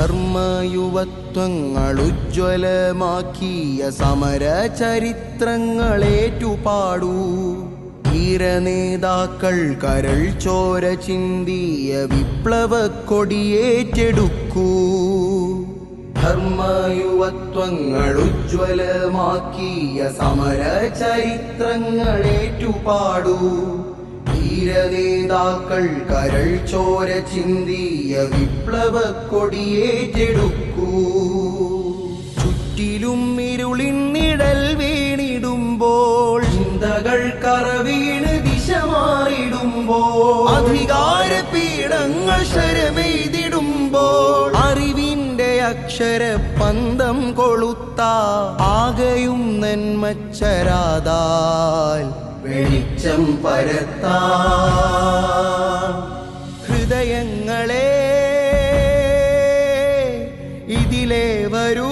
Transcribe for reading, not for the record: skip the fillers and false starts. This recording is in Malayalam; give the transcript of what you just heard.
ധർമ്മയുവത്വങ്ങളുജ്വലമാക്കിയ സമര ചരിത്രങ്ങളേറ്റുപാടൂ. ധീരനേതാക്കൾ കരൾ ചോര ചിന്തിയ വിപ്ലവ കൊടിയേറ്റെടുക്കൂ. ധർമ്മയുവത്വങ്ങളുജ്വലമാക്കിയ സമര ചരിത്രങ്ങളേറ്റുപാടൂ. ധീരനേതാക്കൾ കരൾ ചോര ചിന്തിയ വിപ്ലവ കൊടിയേറ്റെടുക്കൂ. ചുറ്റിലും ഇരുളിൻ നിഴൽ വീണിടുമ്പോൾ, ചിന്തകൾ കറവീണ് ദിശ മാറിടുമ്പോൾ, അധികാര പീഠങ്ങൾ ശരമെയ്തിടുമ്പോൾ, അറിവിന്റെ അക്ഷര പന്തം കൊളുത്ത ആകെയും നന്മച്ചരാതാൽ വെളിച്ചം പരത്താ. ഹൃദയങ്ങളെ ഇതിലേ വരൂ.